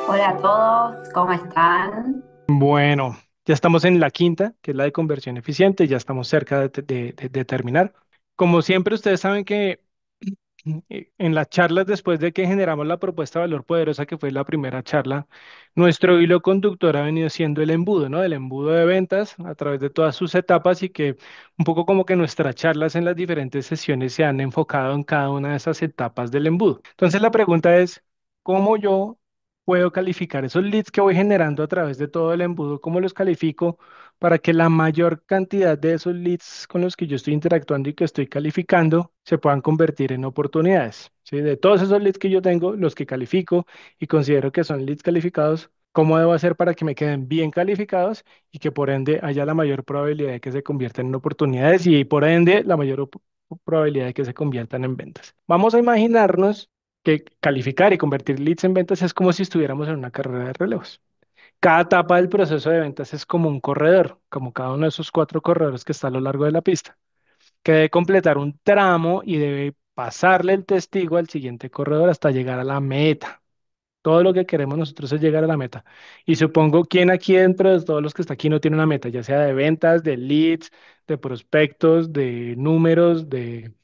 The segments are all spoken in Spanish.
Hola a todos, ¿cómo están? Bueno, ya estamos en la quinta, que es la de conversión eficiente, ya estamos cerca de terminar. Como siempre, ustedes saben que en las charlas después de que generamos la propuesta de valor poderosa, que fue la primera charla, nuestro hilo conductor ha venido siendo el embudo, ¿no? El embudo de ventas a través de todas sus etapas y que un poco como que nuestras charlas en las diferentes sesiones se han enfocado en cada una de esas etapas del embudo. Entonces la pregunta es, ¿cómo yo puedo calificar esos leads que voy generando a través de todo el embudo? ¿Cómo los califico para que la mayor cantidad de esos leads con los que yo estoy interactuando y que estoy calificando se puedan convertir en oportunidades? ¿Sí? De todos esos leads que yo tengo, los que califico y considero que son leads calificados, ¿cómo debo hacer para que me queden bien calificados y que por ende haya la mayor probabilidad de que se conviertan en oportunidades y por ende la mayor probabilidad de que se conviertan en ventas? Vamos a imaginarnos que calificar y convertir leads en ventas es como si estuviéramos en una carrera de relevos. Cada etapa del proceso de ventas es como un corredor, como cada uno de esos cuatro corredores que está a lo largo de la pista, que debe completar un tramo y debe pasarle el testigo al siguiente corredor hasta llegar a la meta. Todo lo que queremos nosotros es llegar a la meta. Y supongo, ¿quién aquí dentro de todos los que está aquí no tiene una meta, ya sea de ventas, de leads, de prospectos, de números, de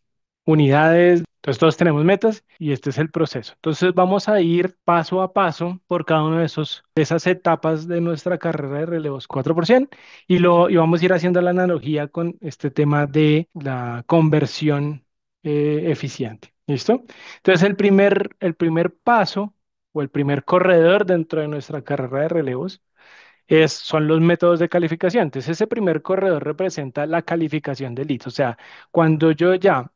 unidades? Entonces todos tenemos metas y este es el proceso. Entonces vamos a ir paso a paso por cada uno de esas etapas de nuestra carrera de relevos 4% y vamos a ir haciendo la analogía con este tema de la conversión eficiente. ¿Listo? Entonces el primer paso o el primer corredor dentro de nuestra carrera de relevos son los métodos de calificación. Entonces, ese primer corredor representa la calificación de leads. O sea, cuando yo ya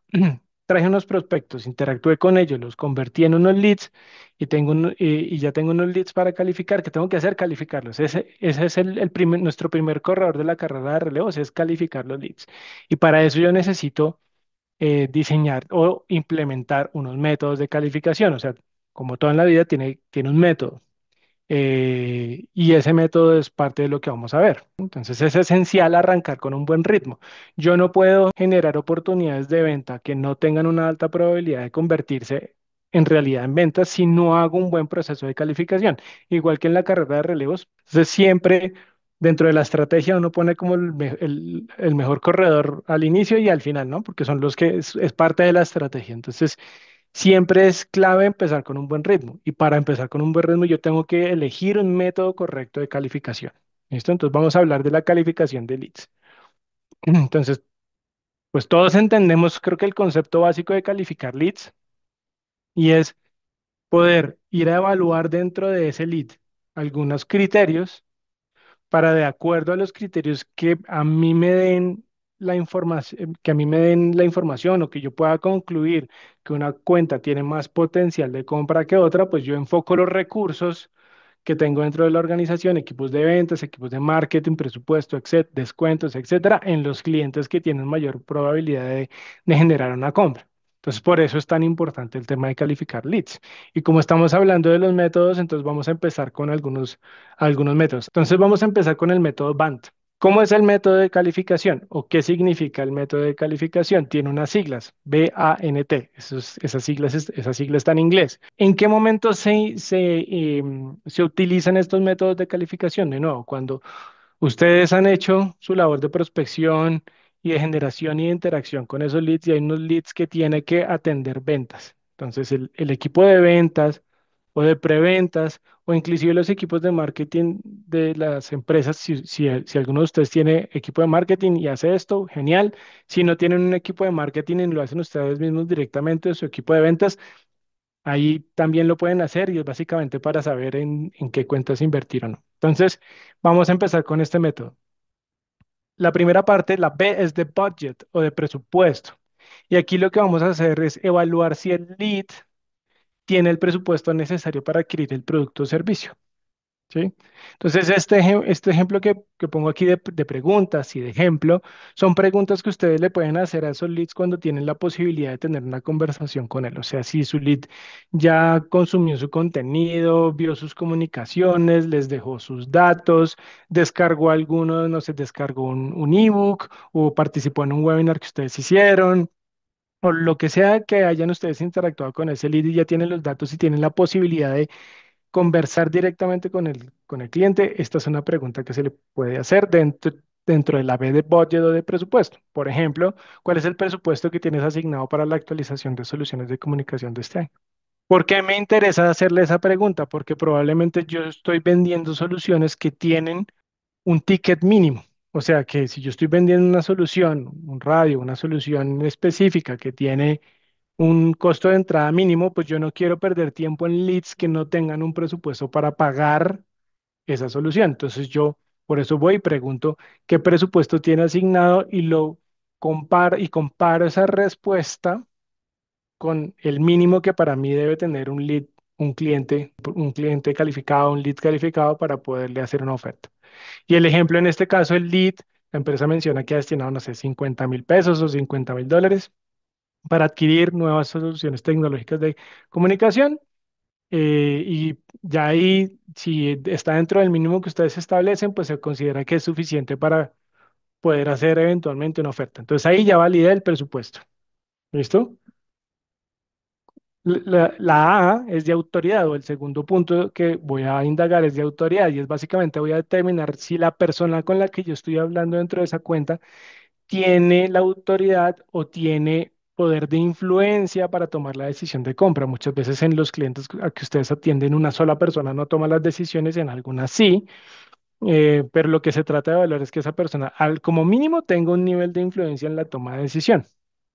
traje unos prospectos, interactué con ellos, los convertí en unos leads y ya tengo unos leads para calificar, ¿qué tengo que hacer? Calificarlos. Ese es nuestro primer corredor de la carrera de relevos, es calificar los leads. Y para eso yo necesito diseñar o implementar unos métodos de calificación. O sea, como todo en la vida, tiene un método. Y ese método es parte de lo que vamos a ver. Entonces es esencial arrancar con un buen ritmo. Yo no puedo generar oportunidades de venta que no tengan una alta probabilidad de convertirse en realidad en ventas si no hago un buen proceso de calificación. Igual que en la carrera de relevos, entonces siempre dentro de la estrategia uno pone como el mejor corredor al inicio y al final, ¿no? Porque son los que es parte de la estrategia. Entonces siempre es clave empezar con un buen ritmo. Y para empezar con un buen ritmo, yo tengo que elegir un método correcto de calificación. ¿Listo? Entonces vamos a hablar de la calificación de leads. Entonces, pues todos entendemos, creo que el concepto básico de calificar leads y es poder ir a evaluar dentro de ese lead algunos criterios para de acuerdo a los criterios que a mí me den la información, que a mí me den la información o que yo pueda concluir que una cuenta tiene más potencial de compra que otra, pues yo enfoco los recursos que tengo dentro de la organización, equipos de ventas, equipos de marketing, presupuesto, descuentos, etcétera, en los clientes que tienen mayor probabilidad de generar una compra. Entonces, por eso es tan importante el tema de calificar leads. Y como estamos hablando de los métodos, entonces vamos a empezar con algunos métodos. Entonces vamos a empezar con el método BANT. ¿Cómo es el método de calificación o qué significa el método de calificación? Tiene unas siglas, BANT. Esa sigla está en inglés. ¿En qué momento se utilizan estos métodos de calificación? De nuevo, cuando ustedes han hecho su labor de prospección y de generación y de interacción con esos leads y hay unos leads que tiene que atender ventas. Entonces, el equipo de ventas o de preventas o inclusive los equipos de marketing de las empresas, si alguno de ustedes tiene equipo de marketing y hace esto, genial. Si no tienen un equipo de marketing y lo hacen ustedes mismos directamente de su equipo de ventas, ahí también lo pueden hacer y es básicamente para saber en qué cuentas invertir o no. Entonces, vamos a empezar con este método. La primera parte, la B, es de budget o de presupuesto. Y aquí lo que vamos a hacer es evaluar si el lead tiene el presupuesto necesario para adquirir el producto o servicio. ¿Sí? Entonces, este ejemplo que pongo aquí de preguntas y de ejemplo, son preguntas que ustedes le pueden hacer a esos leads cuando tienen la posibilidad de tener una conversación con él. O sea, si su lead ya consumió su contenido, vio sus comunicaciones, les dejó sus datos, descargó alguno, no sé, descargó un ebook o participó en un webinar que ustedes hicieron. O lo que sea que hayan ustedes interactuado con ese lead y ya tienen los datos y tienen la posibilidad de conversar directamente con el cliente, esta es una pregunta que se le puede hacer dentro de la B de budget o de presupuesto. Por ejemplo, ¿cuál es el presupuesto que tienes asignado para la actualización de soluciones de comunicación de este año? ¿Por qué me interesa hacerle esa pregunta? Porque probablemente yo estoy vendiendo soluciones que tienen un ticket mínimo. O sea que si yo estoy vendiendo una solución, un radio, una solución específica que tiene un costo de entrada mínimo, pues yo no quiero perder tiempo en leads que no tengan un presupuesto para pagar esa solución. Entonces yo por eso voy y pregunto qué presupuesto tiene asignado y lo comparo esa respuesta con el mínimo que para mí debe tener un lead, un cliente calificado, un lead calificado para poderle hacer una oferta. Y el ejemplo en este caso, el lead, la empresa menciona que ha destinado, no sé, 50.000 pesos o 50.000 dólares para adquirir nuevas soluciones tecnológicas de comunicación. Y ya ahí, si está dentro del mínimo que ustedes establecen, pues se considera que es suficiente para poder hacer eventualmente una oferta. Entonces ahí ya valida el presupuesto. ¿Listo? La A es de autoridad, o el segundo punto que voy a indagar es de autoridad, y es básicamente voy a determinar si la persona con la que yo estoy hablando dentro de esa cuenta tiene la autoridad o tiene poder de influencia para tomar la decisión de compra. Muchas veces en los clientes a que ustedes atienden, una sola persona no toma las decisiones, en algunas sí, pero lo que se trata de evaluar es que esa persona, como mínimo, tenga un nivel de influencia en la toma de decisión.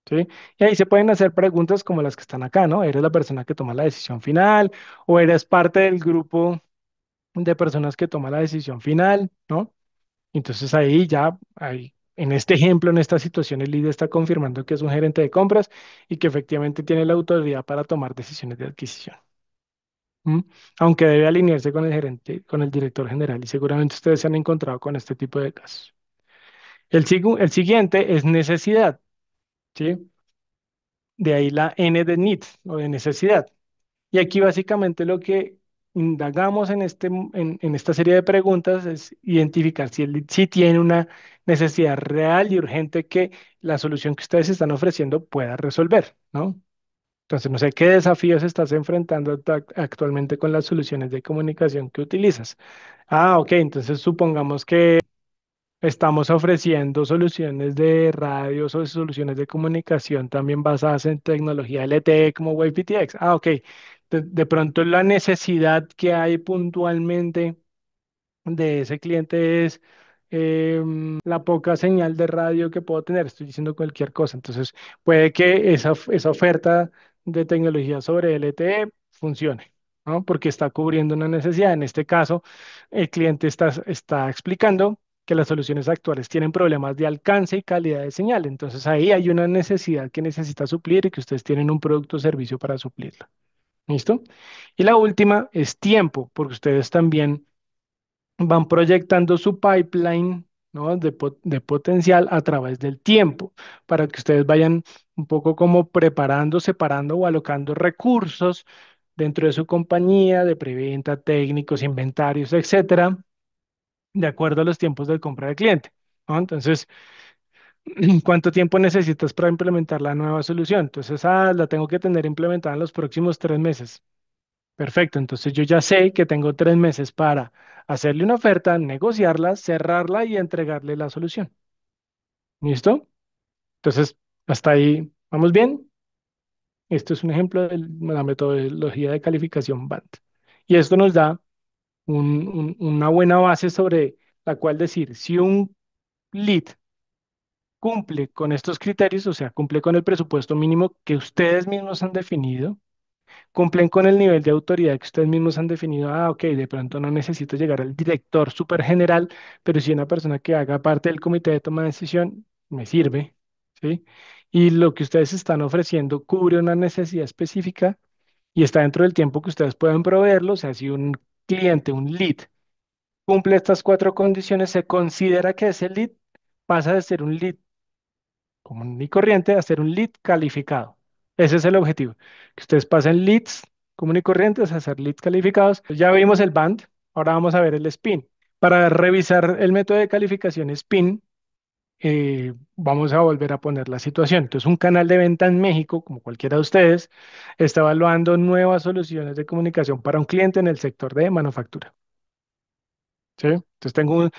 ¿Sí? Y ahí se pueden hacer preguntas como las que están acá, ¿no? ¿Eres la persona que toma la decisión final o eres parte del grupo de personas que toma la decisión final, ¿no? Entonces ahí ya, en este ejemplo, en esta situación, el líder está confirmando que es un gerente de compras y que efectivamente tiene la autoridad para tomar decisiones de adquisición. ¿M? Aunque debe alinearse con el gerente, con el director general, y seguramente ustedes se han encontrado con este tipo de casos. El siguiente es necesidad, ¿sí? De ahí la N de need o de necesidad. Y aquí básicamente lo que indagamos en esta serie de preguntas es identificar si tiene una necesidad real y urgente que la solución que ustedes están ofreciendo pueda resolver, ¿no? Entonces, no sé qué desafíos estás enfrentando actualmente con las soluciones de comunicación que utilizas. Ah, ok, entonces supongamos que estamos ofreciendo soluciones de radios o soluciones de comunicación también basadas en tecnología LTE como WavePTX. Ah, ok. De pronto la necesidad que hay puntualmente de ese cliente es la poca señal de radio que puedo tener. Estoy diciendo cualquier cosa. Entonces, puede que esa oferta de tecnología sobre LTE funcione, ¿no? Porque está cubriendo una necesidad. En este caso, el cliente está explicando que las soluciones actuales tienen problemas de alcance y calidad de señal. Entonces, ahí hay una necesidad que necesita suplir y que ustedes tienen un producto o servicio para suplirla. ¿Listo? Y la última es tiempo, porque ustedes también van proyectando su pipeline, ¿no? De potencial a través del tiempo, para que ustedes vayan un poco como preparando, separando o alocando recursos dentro de su compañía, de preventa, técnicos, inventarios, etcétera, de acuerdo a los tiempos de compra del cliente, ¿no? Entonces, ¿cuánto tiempo necesitas para implementar la nueva solución? Entonces, la tengo que tener implementada en los próximos 3 meses. Perfecto, entonces yo ya sé que tengo 3 meses para hacerle una oferta, negociarla, cerrarla y entregarle la solución. ¿Listo? Entonces, hasta ahí, ¿vamos bien? Esto es un ejemplo de la metodología de calificación BANT. Y esto nos da una buena base sobre la cual decir, si un lead cumple con estos criterios, o sea, cumple con el presupuesto mínimo que ustedes mismos han definido, cumplen con el nivel de autoridad que ustedes mismos han definido. Ah, ok, de pronto no necesito llegar al director súper general, pero sí una persona que haga parte del comité de toma de decisión me sirve, ¿sí? Y lo que ustedes están ofreciendo cubre una necesidad específica y está dentro del tiempo que ustedes pueden proveerlo. O sea, si un cliente, un lead, cumple estas cuatro condiciones, se considera que ese lead pasa de ser un lead común y corriente a ser un lead calificado. Ese es el objetivo, que ustedes pasen leads común y corrientes a ser leads calificados. Ya vimos el band, ahora vamos a ver el spin. Para revisar el método de calificación spin, vamos a volver a poner la situación. Entonces, un canal de venta en México, como cualquiera de ustedes, está evaluando nuevas soluciones de comunicación para un cliente en el sector de manufactura. ¿Sí? Entonces,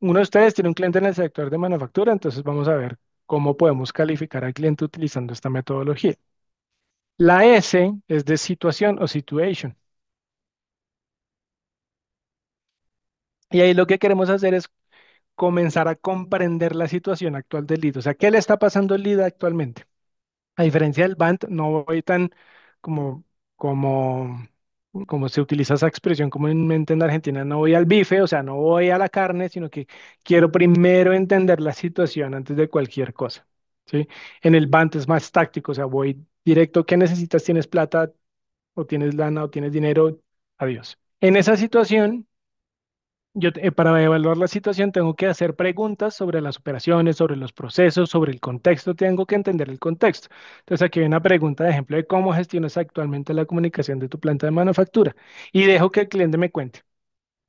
uno de ustedes tiene un cliente en el sector de manufactura, entonces vamos a ver cómo podemos calificar al cliente utilizando esta metodología. La S es de situación o situation. Y ahí lo que queremos hacer es comenzar a comprender la situación actual del lead. O sea, ¿qué le está pasando al lead actualmente? A diferencia del BANT, no voy tan como, como, como se utiliza esa expresión comúnmente en Argentina, no voy al bife, o sea, no voy a la carne, sino que quiero primero entender la situación antes de cualquier cosa, ¿sí? En el BANT es más táctico, o sea, voy directo, ¿qué necesitas? ¿Tienes plata o tienes lana o tienes dinero? Adiós. En esa situación, para evaluar la situación tengo que hacer preguntas sobre las operaciones, sobre los procesos, sobre el contexto. Tengo que entender el contexto. Entonces aquí hay una pregunta de ejemplo de cómo gestionas actualmente la comunicación de tu planta de manufactura. Y dejo que el cliente me cuente,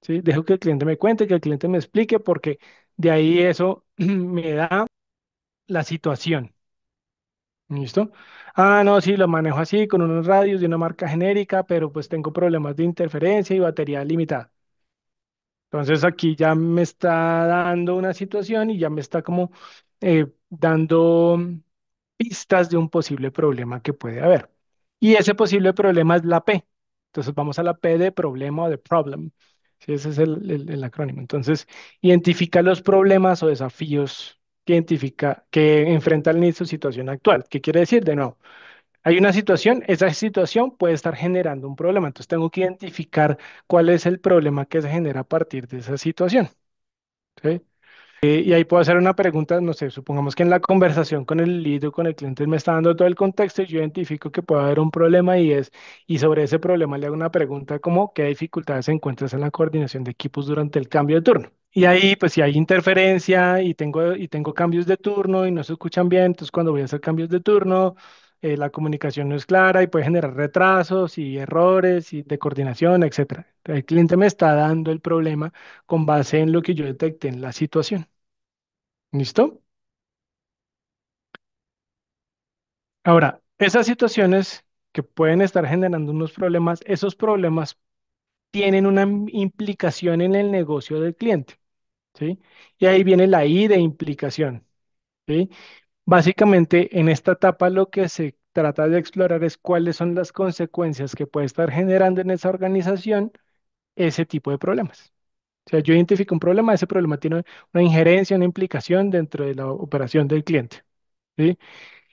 ¿sí? Dejo que el cliente me cuente, que el cliente me explique, porque de ahí eso me da la situación. ¿Listo? Ah, no, sí, lo manejo así, con unos radios de una marca genérica, pero pues tengo problemas de interferencia y batería limitada. Entonces aquí ya me está dando una situación y ya me está como dando pistas de un posible problema que puede haber. Y ese posible problema es la P. Entonces vamos a la P de problema o de problem. Sí, ese es el acrónimo. Entonces, identifica los problemas o desafíos que enfrenta el NIST su situación actual. ¿Qué quiere decir? De nuevo, hay una situación, esa situación puede estar generando un problema, entonces tengo que identificar cuál es el problema que se genera a partir de esa situación, ¿sí? Y ahí puedo hacer una pregunta, no sé, supongamos que en la conversación con el lead o con el cliente me está dando todo el contexto y yo identifico que puede haber un problema y sobre ese problema le hago una pregunta como, ¿qué dificultades encuentras en la coordinación de equipos durante el cambio de turno? Y ahí, pues si hay interferencia y tengo cambios de turno y no se escuchan bien, entonces cuando voy a hacer cambios de turno, la comunicación no es clara y puede generar retrasos y errores y de coordinación, etcétera. Entonces, el cliente me está dando el problema con base en lo que yo detecté en la situación. ¿Listo? Ahora, esas situaciones que pueden estar generando unos problemas, esos problemas tienen una implicación en el negocio del cliente, ¿sí? Y ahí viene la I de implicación, ¿sí? Básicamente, en esta etapa lo que se trata de explorar es cuáles son las consecuencias que puede estar generando en esa organización ese tipo de problemas. O sea, yo identifico un problema, ese problema tiene una injerencia, una implicación dentro de la operación del cliente, ¿sí?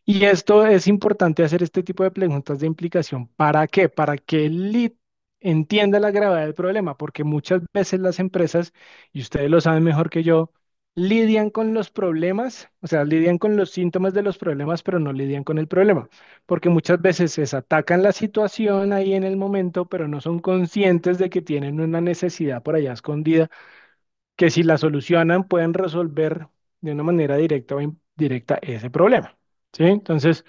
Y esto es importante hacer este tipo de preguntas de implicación. ¿Para qué? Para que el lead entienda la gravedad del problema, porque muchas veces las empresas, y ustedes lo saben mejor que yo, lidian con los problemas, o sea, lidian con los síntomas de los problemas, pero no lidian con el problema, porque muchas veces se atacan la situación ahí en el momento, pero no son conscientes de que tienen una necesidad por allá escondida, que si la solucionan pueden resolver de una manera directa o indirecta ese problema. ¿Sí? Entonces,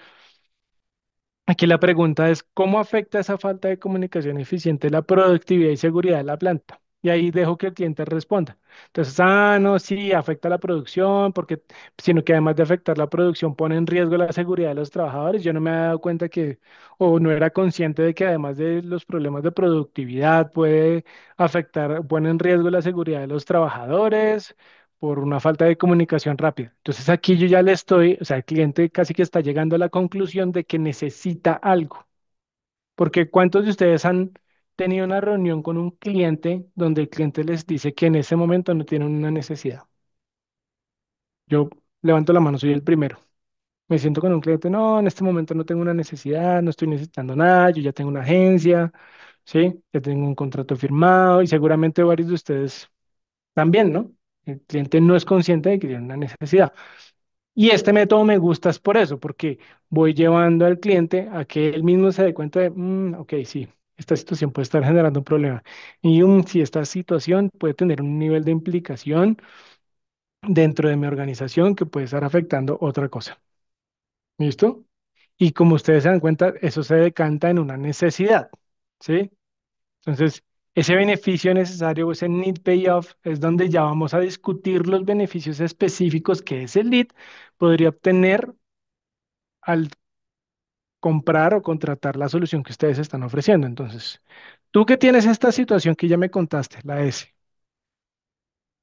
aquí la pregunta es, ¿cómo afecta esa falta de comunicación eficiente la productividad y seguridad de la planta? Y ahí dejo que el cliente responda. Entonces, no, sí, afecta la producción, porque, sino que además de afectar la producción, pone en riesgo la seguridad de los trabajadores. Yo no me había dado cuenta que, o no era consciente de que además de los problemas de productividad, puede afectar, pone en riesgo la seguridad de los trabajadores por una falta de comunicación rápida. Entonces aquí yo ya le estoy, o sea, el cliente casi que está llegando a la conclusión de que necesita algo. Porque ¿cuántos de ustedes han tenido una reunión con un cliente donde el cliente les dice que en ese momento no tienen una necesidad? Yo levanto la mano, soy el primero. Me siento con un cliente, no, en este momento no tengo una necesidad, no estoy necesitando nada, yo ya tengo una agencia, ¿sí? Ya tengo un contrato firmado y seguramente varios de ustedes también, ¿no? El cliente no es consciente de que tiene una necesidad. Y este método me gusta es por eso, porque voy llevando al cliente a que él mismo se dé cuenta de, ok, sí, esta situación puede estar generando un problema. Y si esta situación puede tener un nivel de implicación dentro de mi organización que puede estar afectando otra cosa. ¿Listo? Y como ustedes se dan cuenta, eso se decanta en una necesidad, ¿sí? Entonces, ese beneficio necesario o ese need payoff es donde ya vamos a discutir los beneficios específicos que ese lead podría obtener al comprar o contratar la solución que ustedes están ofreciendo. Entonces, tú que tienes esta situación que ya me contaste, la S,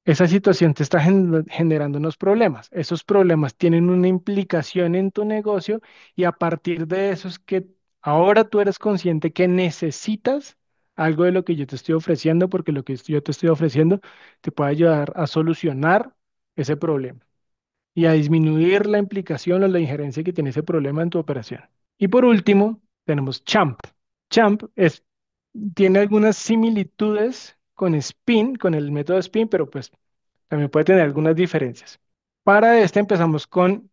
esa situación te está generando unos problemas. Esos problemas tienen una implicación en tu negocio y a partir de eso es que ahora tú eres consciente que necesitas algo de lo que yo te estoy ofreciendo porque lo que yo te estoy ofreciendo te puede ayudar a solucionar ese problema y a disminuir la implicación o la injerencia que tiene ese problema en tu operación. Y por último, tenemos Champ. Champ tiene algunas similitudes con Spin, con el método Spin, pero pues también puede tener algunas diferencias. Para este empezamos con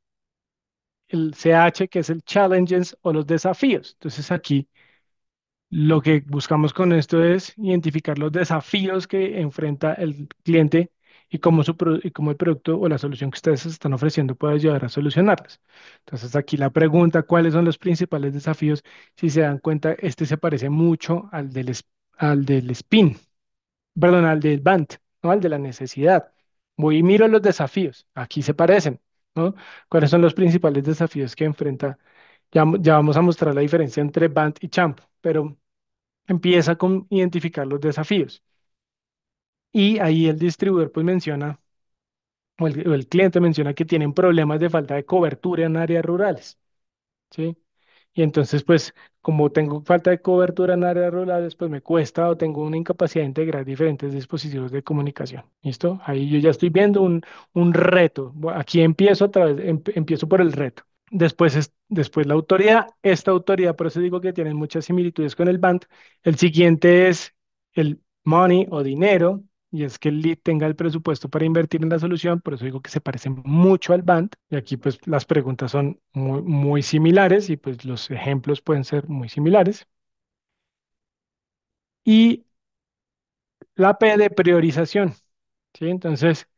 el CH, que es el Challenges o los desafíos. Entonces aquí lo que buscamos con esto es identificar los desafíos que enfrenta el cliente y y cómo el producto o la solución que ustedes están ofreciendo puede ayudar a solucionarlos. Entonces aquí la pregunta, ¿cuáles son los principales desafíos? Si se dan cuenta, este se parece mucho al del spin, perdón, al del BANT, ¿no? Al de la necesidad. Voy y miro los desafíos. Aquí se parecen, ¿no? ¿Cuáles son los principales desafíos que enfrenta? Ya vamos a mostrar la diferencia entre BANT y CHAMP, pero empieza con identificar los desafíos. Y ahí el distribuidor pues menciona, o el cliente menciona que tienen problemas de falta de cobertura en áreas rurales, ¿sí? Y entonces pues como tengo falta de cobertura en áreas rurales, pues me cuesta o tengo una incapacidad de integrar diferentes dispositivos de comunicación. ¿Listo? Ahí yo ya estoy viendo un reto. Aquí empiezo empiezo por el reto. Después la autoridad. Esta autoridad, por eso digo que tienen muchas similitudes con el BANT. El siguiente es el money o dinero, y es que el lead tenga el presupuesto para invertir en la solución, por eso digo que se parece mucho al BANT. Y aquí pues las preguntas son muy similares y pues los ejemplos pueden ser muy similares. Y la P de priorización, ¿sí? Entonces,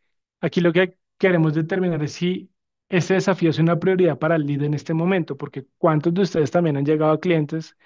aquí lo que queremos determinar es si este desafío es una prioridad para el lead en este momento, porque ¿cuántos de ustedes también han llegado a clientes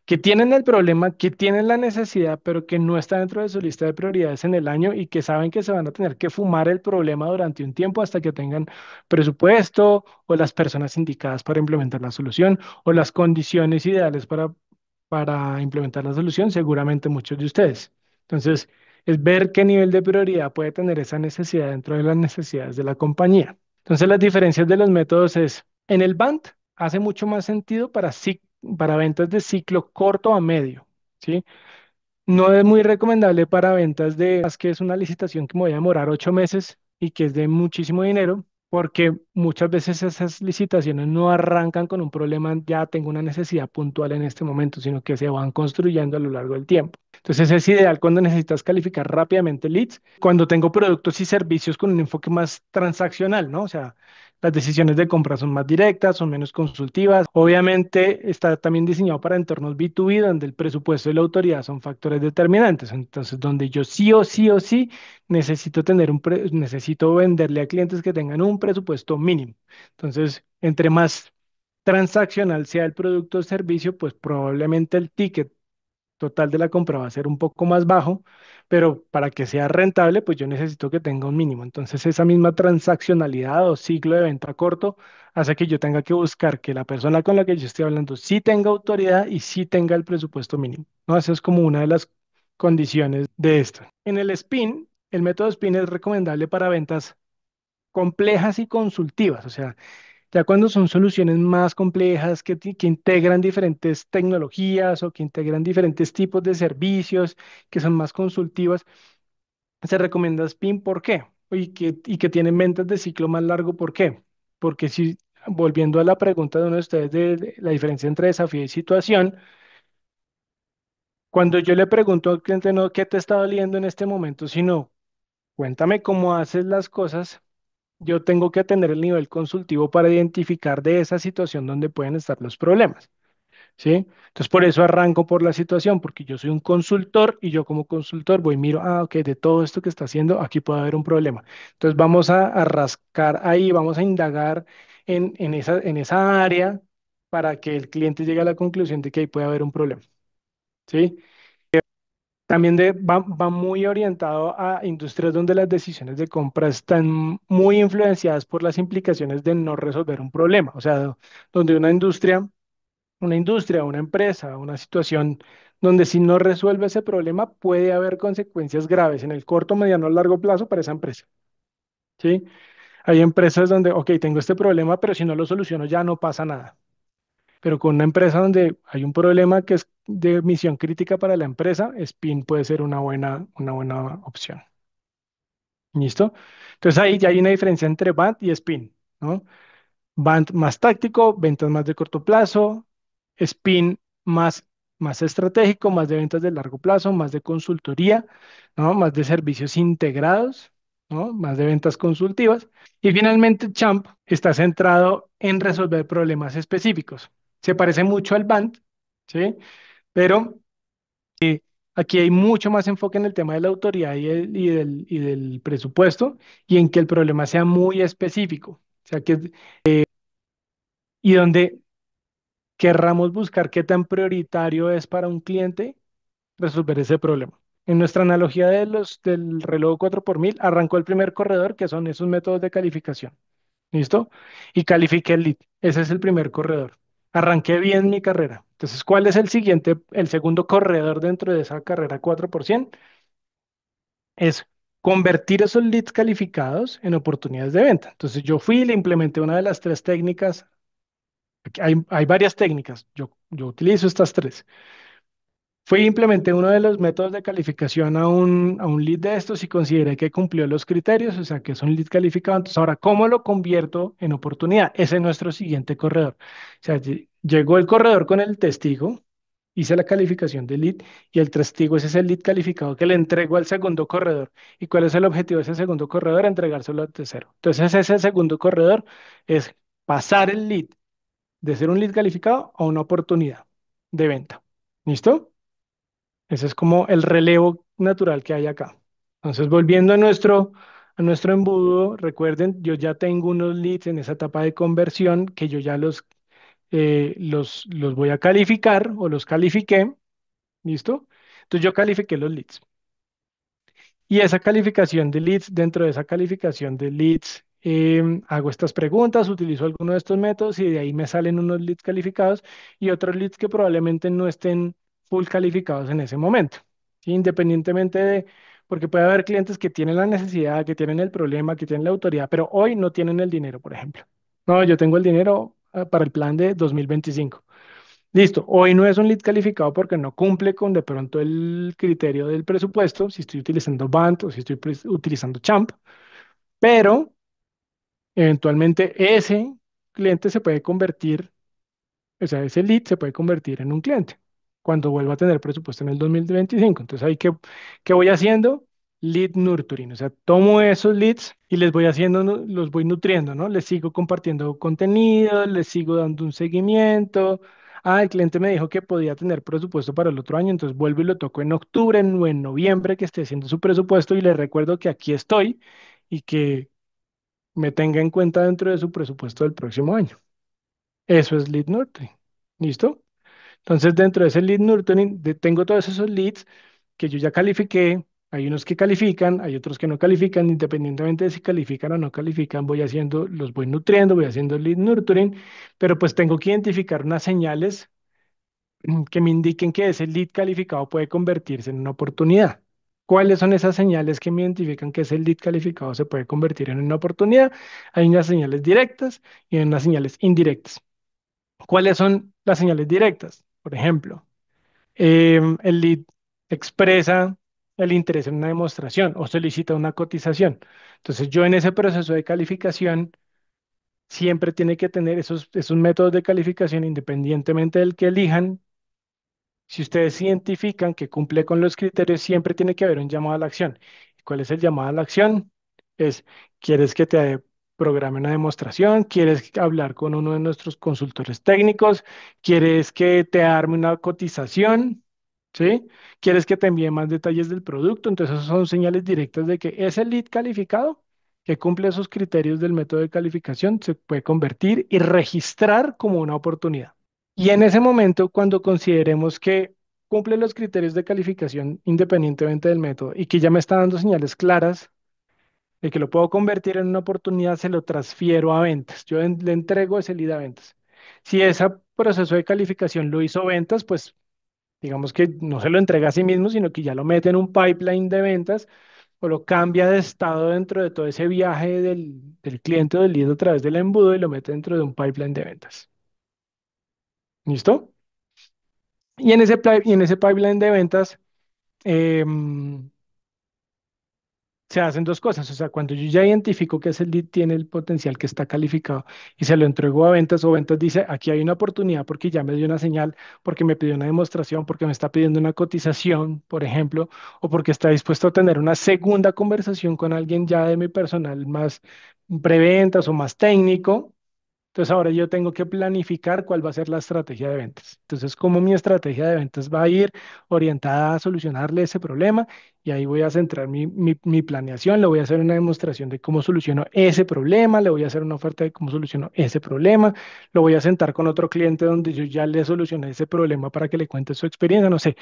que tienen el problema, que tienen la necesidad, pero que no está dentro de su lista de prioridades en el año y que saben que se van a tener que fumar el problema durante un tiempo hasta que tengan presupuesto o las personas indicadas para implementar la solución o las condiciones ideales para implementar la solución? Seguramente muchos de ustedes. Entonces, es ver qué nivel de prioridad puede tener esa necesidad dentro de las necesidades de la compañía. Entonces, las diferencias de los métodos es, en el BANT hace mucho más sentido para ventas de ciclo corto a medio, ¿sí? No es muy recomendable para ventas que es una licitación que me voy a demorar 8 meses y que es de muchísimo dinero, porque muchas veces esas licitaciones no arrancan con un problema, ya tengo una necesidad puntual en este momento, sino que se van construyendo a lo largo del tiempo. Entonces es ideal cuando necesitas calificar rápidamente leads, cuando tengo productos y servicios con un enfoque más transaccional, ¿no? O sea, las decisiones de compra son más directas, son menos consultivas. Obviamente está también diseñado para entornos B2B, donde el presupuesto y la autoridad son factores determinantes. Entonces, donde yo sí necesito necesito venderle a clientes que tengan un presupuesto mínimo. Entonces, entre más transaccional sea el producto o servicio, pues probablemente el ticket total de la compra va a ser un poco más bajo, pero para que sea rentable, pues yo necesito que tenga un mínimo. Entonces, esa misma transaccionalidad o ciclo de venta corto hace que yo tenga que buscar que la persona con la que yo estoy hablando sí tenga autoridad y sí tenga el presupuesto mínimo, ¿no? Esa es como una de las condiciones de esto. En el spin, el método spin es recomendable para ventas complejas y consultivas, o sea, ya cuando son soluciones más complejas que integran diferentes tecnologías o que integran diferentes tipos de servicios, que son más consultivas, se recomienda Spin. ¿Por qué? Y que tienen ventas de ciclo más largo. ¿Por qué? Porque si, volviendo a la pregunta de uno de ustedes de la diferencia entre desafío y situación, cuando yo le pregunto al cliente, no, ¿qué te está doliendo en este momento? Sino, cuéntame cómo haces las cosas. Yo tengo que tener el nivel consultivo para identificar de esa situación donde pueden estar los problemas. ¿sí? Entonces, por eso arranco por la situación, porque yo soy un consultor y yo como consultor voy, miro, ok, de todo esto que está haciendo, aquí puede haber un problema. Entonces, vamos a rascar ahí, vamos a indagar en esa área para que el cliente llegue a la conclusión de que ahí puede haber un problema, ¿sí? También va muy orientado a industrias donde las decisiones de compra están muy influenciadas por las implicaciones de no resolver un problema, o sea, donde una empresa, una situación donde si no resuelve ese problema puede haber consecuencias graves en el corto, mediano o largo plazo para esa empresa, ¿sí? Hay empresas donde, ok, tengo este problema, pero si no lo soluciono ya no pasa nada. Pero con una empresa donde hay un problema que es de misión crítica para la empresa, Spin puede ser una buena opción. ¿Listo? Entonces ahí ya hay una diferencia entre BANT y Spin, ¿no? Band más táctico, ventas más de corto plazo, spin más estratégico, más de ventas de largo plazo, más de consultoría, ¿no? Más de servicios integrados, ¿no? Más de ventas consultivas. Y finalmente, Champ está centrado en resolver problemas específicos. Se parece mucho al Band, ¿sí? Pero aquí hay mucho más enfoque en el tema de la autoridad y del presupuesto y en que el problema sea muy específico. O sea, y donde querramos buscar qué tan prioritario es para un cliente resolver ese problema. En nuestra analogía del reloj 4 por mil, arrancó el primer corredor, que son esos métodos de calificación. ¿Listo? Y califiqué el lead. Ese es el primer corredor. Arranqué bien mi carrera. Entonces, ¿cuál es el segundo corredor dentro de esa carrera 4 por 100? Es convertir esos leads calificados en oportunidades de venta. Entonces, yo fui y le implementé una de las tres técnicas. Hay varias técnicas. Yo utilizo estas tres. Fui e implementé uno de los métodos de calificación a un lead de estos y consideré que cumplió los criterios, o sea, que es un lead calificado. Entonces, ahora, ¿cómo lo convierto en oportunidad? Ese es nuestro siguiente corredor. O sea, llegó el corredor con el testigo, hice la calificación del lead y el testigo ese es el lead calificado que le entrego al segundo corredor. ¿Y cuál es el objetivo de ese segundo corredor? Entregárselo al tercero. Entonces, ese segundo corredor es pasar el lead de ser un lead calificado a una oportunidad de venta. ¿Listo? Ese es como el relevo natural que hay acá. Entonces, volviendo a nuestro embudo, recuerden, yo ya tengo unos leads en esa etapa de conversión que yo ya los voy a calificar o los califiqué. ¿Listo? Entonces, yo califiqué los leads. Y esa calificación de leads, dentro de esa calificación de leads, hago estas preguntas, utilizo alguno de estos métodos y de ahí me salen unos leads calificados y otros leads que probablemente no estén full calificados en ese momento. ¿Sí? Independientemente porque puede haber clientes que tienen la necesidad, que tienen el problema, que tienen la autoridad, pero hoy no tienen el dinero, por ejemplo. No, yo tengo el dinero para el plan de 2025. Listo, hoy no es un lead calificado porque no cumple con de pronto el criterio del presupuesto, si estoy utilizando Bant o si estoy utilizando Champ, pero eventualmente ese cliente se puede convertir, o sea, ese lead se puede convertir en un cliente cuando vuelva a tener presupuesto en el 2025. Entonces, ahí qué voy haciendo? Lead nurturing, o sea, tomo esos leads y les voy haciendo, los voy nutriendo, ¿no? Les sigo compartiendo contenido, les sigo dando un seguimiento. Ah, el cliente me dijo que podía tener presupuesto para el otro año, entonces vuelvo y lo toco en octubre o en noviembre que esté haciendo su presupuesto y le recuerdo que aquí estoy y que me tenga en cuenta dentro de su presupuesto del próximo año. Eso es lead nurturing. ¿Listo? Entonces, dentro de ese lead nurturing, tengo todos esos leads que yo ya califiqué. Hay unos que califican, hay otros que no califican, independientemente de si califican o no califican, los voy nutriendo, voy haciendo lead nurturing, pero pues tengo que identificar unas señales que me indiquen que ese lead calificado puede convertirse en una oportunidad. ¿Cuáles son esas señales que me identifican que ese lead calificado se puede convertir en una oportunidad? Hay unas señales directas y hay unas señales indirectas. ¿Cuáles son las señales directas? Por ejemplo, el lead expresa el interés en una demostración o solicita una cotización. Entonces, yo en ese proceso de calificación siempre tiene que tener esos métodos de calificación independientemente del que elijan. Si ustedes identifican que cumple con los criterios, siempre tiene que haber un llamado a la acción. ¿Cuál es el llamado a la acción? Es, ¿quieres que te programe una demostración, quieres hablar con uno de nuestros consultores técnicos, quieres que te arme una cotización, ¿sí? Quieres que te envíe más detalles del producto. Entonces, esas son señales directas de que ese lead calificado que cumple esos criterios del método de calificación se puede convertir y registrar como una oportunidad. Y en ese momento, cuando consideremos que cumple los criterios de calificación independientemente del método y que ya me está dando señales claras de que lo puedo convertir en una oportunidad, se lo transfiero a ventas. Le entrego ese lead a ventas. Si ese proceso de calificación lo hizo ventas, pues digamos que no se lo entrega a sí mismo, sino que ya lo mete en un pipeline de ventas o lo cambia de estado dentro de todo ese viaje del cliente o del lead a través del embudo y lo mete dentro de un pipeline de ventas. ¿Listo? Y en ese pipeline de ventas, em, se hacen dos cosas. O sea, cuando yo ya identifico que ese lead tiene el potencial que está calificado y se lo entrego a ventas o ventas dice, aquí hay una oportunidad porque ya me dio una señal, porque me pidió una demostración, porque me está pidiendo una cotización, por ejemplo, o porque está dispuesto a tener una segunda conversación con alguien ya de mi personal más preventas o más técnico. Entonces ahora yo tengo que planificar cuál va a ser la estrategia de ventas. Entonces, cómo mi estrategia de ventas va a ir orientada a solucionarle ese problema y ahí voy a centrar mi planeación, le voy a hacer una demostración de cómo soluciono ese problema, le voy a hacer una oferta de cómo soluciono ese problema, lo voy a sentar con otro cliente donde yo ya le solucioné ese problema para que le cuente su experiencia, no sé,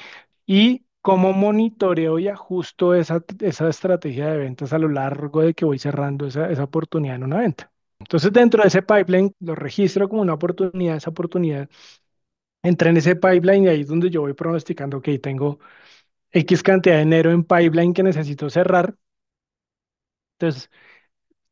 y cómo monitoreo y ajusto esa estrategia de ventas a lo largo de que voy cerrando esa oportunidad en una venta. Entonces, dentro de ese pipeline, lo registro como una oportunidad, esa oportunidad entra en ese pipeline y ahí es donde yo voy pronosticando, ok, tengo X cantidad de dinero en pipeline que necesito cerrar. Entonces,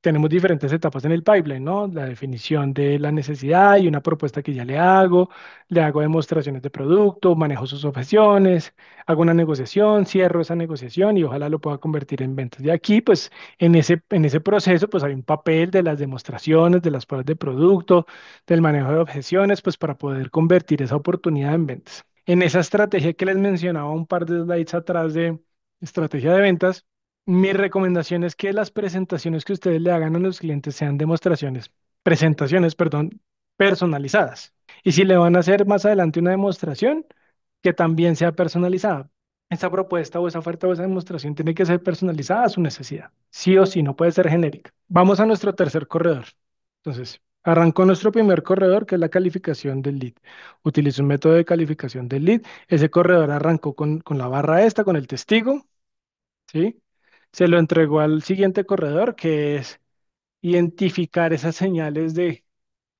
tenemos diferentes etapas en el pipeline, ¿no? La definición de la necesidad y una propuesta que ya le hago demostraciones de producto, manejo sus objeciones, hago una negociación, cierro esa negociación y ojalá lo pueda convertir en ventas. Y aquí, pues, en ese proceso, pues hay un papel de las demostraciones, de las pruebas de producto, del manejo de objeciones, pues para poder convertir esa oportunidad en ventas. En esa estrategia que les mencionaba un par de slides atrás de estrategia de ventas, mi recomendación es que las presentaciones que ustedes le hagan a los clientes sean presentaciones, perdón, personalizadas. Y si le van a hacer más adelante una demostración, que también sea personalizada. Esa propuesta o esa oferta o esa demostración tiene que ser personalizada a su necesidad. Sí o sí, no puede ser genérica. Vamos a nuestro tercer corredor. Entonces, arrancó nuestro primer corredor, que es la calificación del lead. Utilizo un método de calificación del lead. Ese corredor arrancó con la barra esta, con el testigo, ¿sí? Se lo entregó al siguiente corredor, que es identificar esas señales de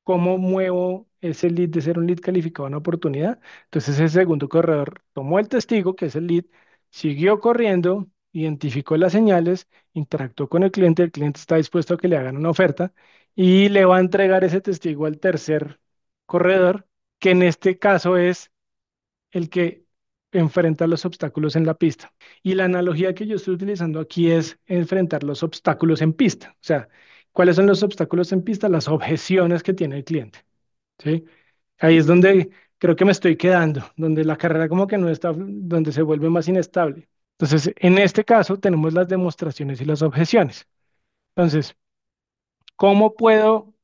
cómo muevo ese lead de ser un lead calificado a una oportunidad. Entonces, ese segundo corredor tomó el testigo, que es el lead, siguió corriendo, identificó las señales, interactuó con el cliente está dispuesto a que le hagan una oferta y le va a entregar ese testigo al tercer corredor, que en este caso es el que enfrenta los obstáculos en la pista. Y la analogía que yo estoy utilizando aquí es enfrentar los obstáculos en pista. O sea, ¿cuáles son los obstáculos en pista? Las objeciones que tiene el cliente, ¿sí? Ahí es donde creo que me estoy quedando, donde la carrera como que no está, donde se vuelve más inestable. Entonces, en este caso tenemos las demostraciones y las objeciones. Entonces, ¿cómo puedo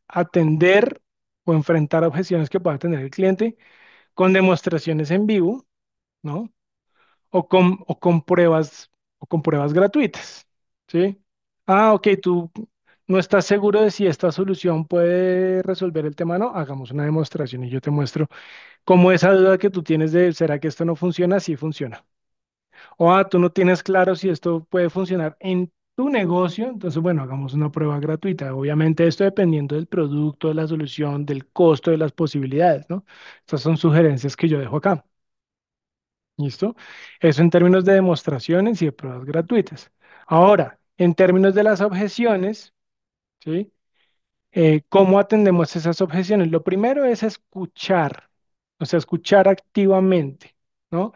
atender o enfrentar objeciones que pueda tener el cliente? Con demostraciones en vivo, ¿no? O con pruebas gratuitas, ¿sí? Ah, ok, tú no estás seguro de si esta solución puede resolver el tema, no, hagamos una demostración y yo te muestro cómo esa duda que tú tienes de, ¿será que esto no funciona? Sí funciona. O, tú no tienes claro si esto puede funcionar en tu negocio, entonces, bueno, hagamos una prueba gratuita. Obviamente esto dependiendo del producto, de la solución, del costo, de las posibilidades, ¿no? Estas son sugerencias que yo dejo acá. ¿Listo? Eso en términos de demostraciones y de pruebas gratuitas. Ahora, en términos de las objeciones, ¿sí? ¿Cómo atendemos esas objeciones? Lo primero es escuchar, o sea, escuchar activamente, ¿no?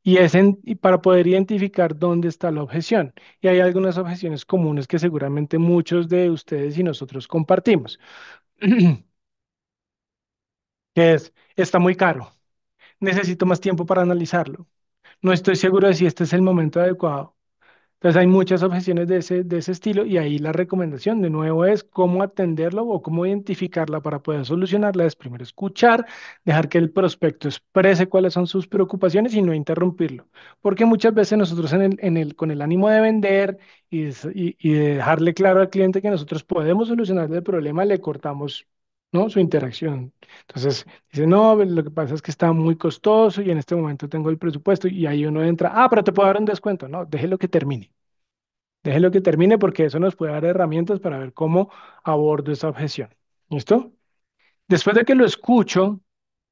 Y para poder identificar dónde está la objeción. Y hay algunas objeciones comunes que seguramente muchos de ustedes y nosotros compartimos, que es, está muy caro, necesito más tiempo para analizarlo, no estoy seguro de si este es el momento adecuado. Entonces hay muchas objeciones de ese estilo y ahí la recomendación de nuevo es cómo atenderlo o cómo identificarla para poder solucionarla. Es primero escuchar, dejar que el prospecto exprese cuáles son sus preocupaciones y no interrumpirlo. Porque muchas veces nosotros con el ánimo de vender y de dejarle claro al cliente que nosotros podemos solucionar el problema, le cortamos, ¿no? Su interacción. Entonces dice, no, lo que pasa es que está muy costoso y en este momento tengo el presupuesto y ahí uno entra, ah, pero te puedo dar un descuento. No, déjelo que termine. Déjelo que termine porque eso nos puede dar herramientas para ver cómo abordo esa objeción. ¿Listo? Después de que lo escucho,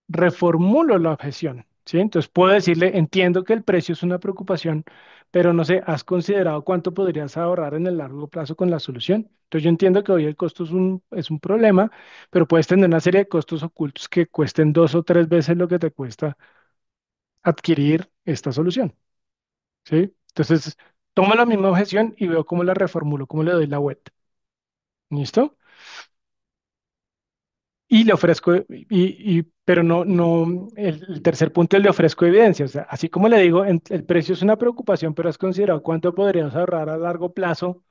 reformulo la objeción, ¿sí? Entonces puedo decirle, entiendo que el precio es una preocupación, pero no sé, ¿has considerado cuánto podrías ahorrar en el largo plazo con la solución? Entonces yo entiendo que hoy el costo es un problema, pero puedes tener una serie de costos ocultos que cuesten dos o tres veces lo que te cuesta adquirir esta solución, ¿sí? Entonces tomo la misma objeción y veo cómo la reformulo, cómo le doy la vuelta. ¿Listo? Y le ofrezco, pero el tercer punto es le ofrezco evidencia. O sea, así como le digo, el precio es una preocupación, pero has considerado cuánto podrías ahorrar a largo plazo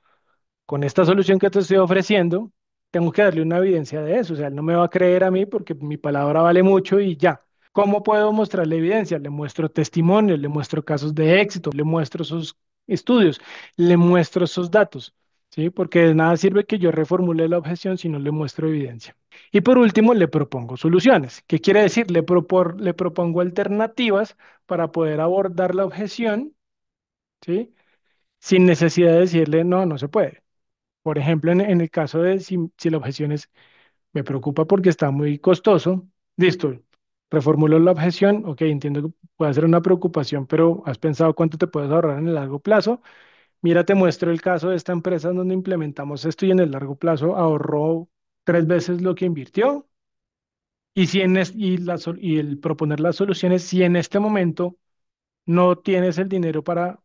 con esta solución que te estoy ofreciendo. Tengo que darle una evidencia de eso. O sea, él no me va a creer a mí porque mi palabra vale mucho y ya. ¿Cómo puedo mostrarle evidencia? Le muestro testimonios, le muestro casos de éxito, le muestro esos estudios, le muestro esos datos, ¿sí? Porque de nada sirve que yo reformule la objeción si no le muestro evidencia. Y por último, le propongo soluciones. ¿Qué quiere decir? Le propongo alternativas para poder abordar la objeción, ¿sí? Sin necesidad de decirle, no, no se puede. Por ejemplo, en el caso de si la objeción es, me preocupa porque está muy costoso, listo, reformulo la objeción, ok, entiendo que puede ser una preocupación, pero ¿has pensado cuánto te puedes ahorrar en el largo plazo? Mira, te muestro el caso de esta empresa donde implementamos esto y en el largo plazo ahorró tres veces lo que invirtió. Y, si en y el proponer las soluciones, si en este momento no tienes el dinero para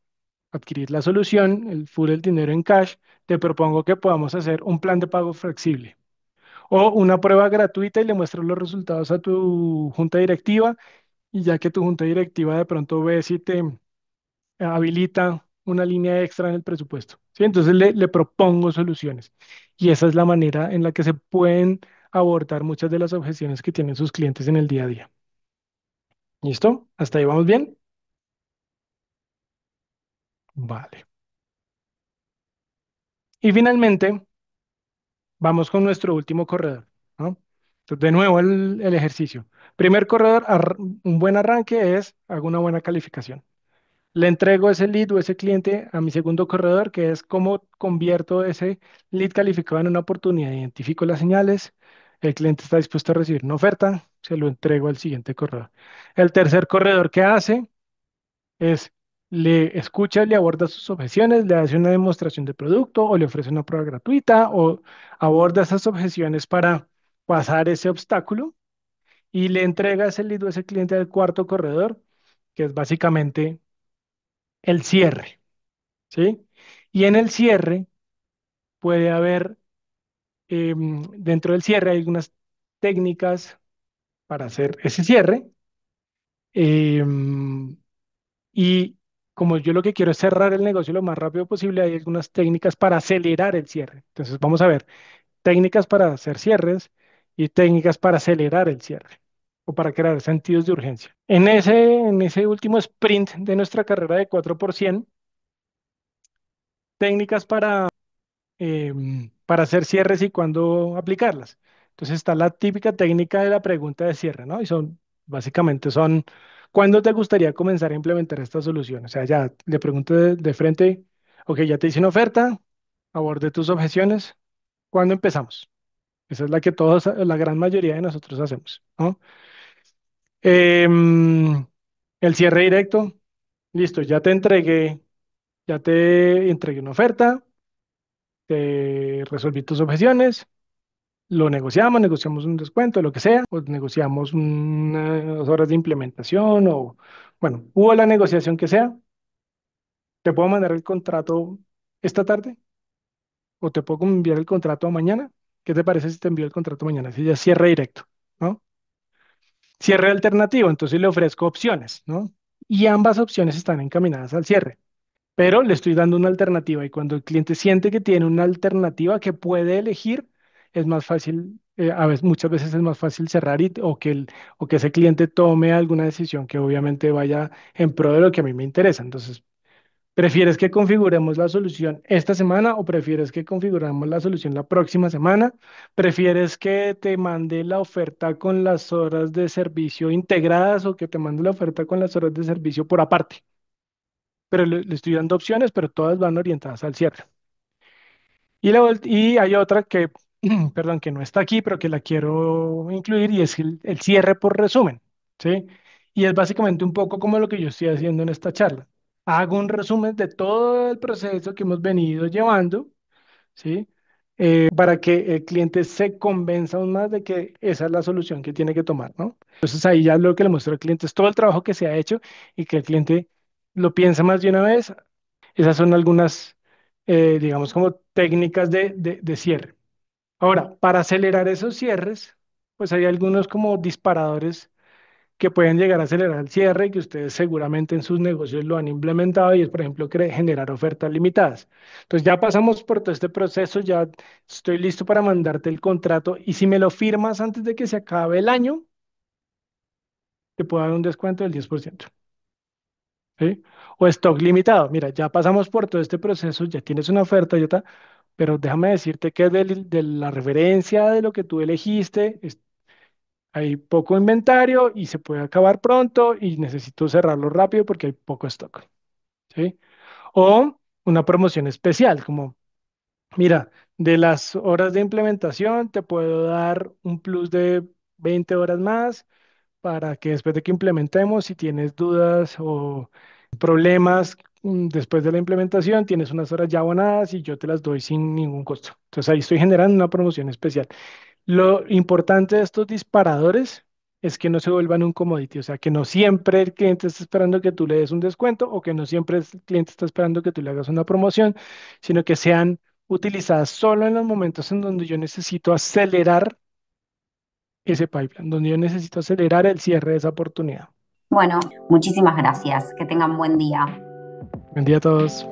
adquirir la solución, el dinero en cash, te propongo que podamos hacer un plan de pago flexible o una prueba gratuita y le muestras los resultados a tu junta directiva y ya que tu junta directiva de pronto ve si te habilita una línea extra en el presupuesto. ¿Sí? Entonces le propongo soluciones y esa es la manera en la que se pueden abordar muchas de las objeciones que tienen sus clientes en el día a día. ¿Listo? ¿Hasta ahí vamos bien? Vale. Y finalmente, vamos con nuestro último corredor, ¿no? Entonces, de nuevo el ejercicio. Primer corredor, un buen arranque es, hago una buena calificación. Le entrego ese lead o ese cliente a mi segundo corredor, que es cómo convierto ese lead calificado en una oportunidad. Identifico las señales, el cliente está dispuesto a recibir una oferta, se lo entrego al siguiente corredor. El tercer corredor, ¿qué hace? Es le escucha, le aborda sus objeciones, le hace una demostración de producto o le ofrece una prueba gratuita o aborda esas objeciones para pasar ese obstáculo y le entrega ese lead o ese cliente al cuarto corredor, que es básicamente el cierre, ¿sí? Y en el cierre puede haber, dentro del cierre hay algunas técnicas para hacer ese cierre. em, Y como yo lo que quiero es cerrar el negocio lo más rápido posible, hay algunas técnicas para acelerar el cierre. Entonces vamos a ver técnicas para hacer cierres y técnicas para acelerar el cierre o para crear sentidos de urgencia. En ese último sprint de nuestra carrera de 4%, técnicas para hacer cierres y cuándo aplicarlas. Entonces está la típica técnica de la pregunta de cierre, ¿no? Y básicamente son, ¿cuándo te gustaría comenzar a implementar esta solución? O sea, ya le pregunto de frente, ok, ya te hice una oferta, abordé tus objeciones, ¿cuándo empezamos? Esa es la que todos, la gran mayoría de nosotros hacemos, ¿no? Em, el cierre directo, listo, ya te entregué una oferta, te resolví tus objeciones, lo negociamos, negociamos un descuento, lo que sea, o negociamos unas horas de implementación, o bueno, hubo la negociación que sea. Te puedo mandar el contrato esta tarde, o te puedo enviar el contrato mañana. ¿Qué te parece si te envío el contrato mañana? Si ya cierre directo, ¿no? Cierre alternativo, entonces le ofrezco opciones, ¿no? Y ambas opciones están encaminadas al cierre. pero le estoy dando una alternativa y cuando el cliente siente que tiene una alternativa que puede elegir, es más fácil, a veces, muchas veces es más fácil cerrar o que ese cliente tome alguna decisión que obviamente vaya en pro de lo que a mí me interesa. Entonces, ¿prefieres que configuremos la solución esta semana o prefieres que configuremos la solución la próxima semana? ¿Prefieres que te mande la oferta con las horas de servicio integradas o que te mande la oferta con las horas de servicio por aparte? Pero le estoy dando opciones, pero todas van orientadas al cierre. Y hay otra que, perdón, que no está aquí, pero que la quiero incluir y es el cierre por resumen, ¿sí? Y es básicamente un poco como lo que yo estoy haciendo en esta charla. Hago un resumen de todo el proceso que hemos venido llevando, ¿sí? Para que el cliente se convenza aún más de que esa es la solución que tiene que tomar, ¿no? Entonces ahí ya lo que le muestro al cliente es todo el trabajo que se ha hecho y que el cliente lo piensa más de una vez. Esas son algunas, digamos, como técnicas de cierre. Ahora, para acelerar esos cierres, pues hay algunos como disparadores que pueden llegar a acelerar el cierre y que ustedes seguramente en sus negocios lo han implementado y es, por ejemplo, generar ofertas limitadas. Entonces ya pasamos por todo este proceso, ya estoy listo para mandarte el contrato y si me lo firmas antes de que se acabe el año, te puedo dar un descuento del 10%. ¿Sí? O stock limitado. Mira, ya pasamos por todo este proceso, ya tienes una oferta, ya está, pero déjame decirte que de la referencia de lo que tú elegiste, hay poco inventario y se puede acabar pronto y necesito cerrarlo rápido porque hay poco stock. ¿Sí? O una promoción especial, como, mira, de las horas de implementación te puedo dar un plus de 20 horas más para que después de que implementemos, si tienes dudas o problemas después de la implementación, tienes unas horas ya abonadas y yo te las doy sin ningún costo. Entonces ahí estoy generando una promoción especial. Lo importante de estos disparadores es que no se vuelvan un commodity, o sea, que no siempre el cliente está esperando que tú le des un descuento o que no siempre el cliente está esperando que tú le hagas una promoción, sino que sean utilizadas solo en los momentos en donde yo necesito acelerar ese pipeline, donde yo necesito acelerar el cierre de esa oportunidad. Bueno, muchísimas gracias. Que tengan buen día. Buen día a todos.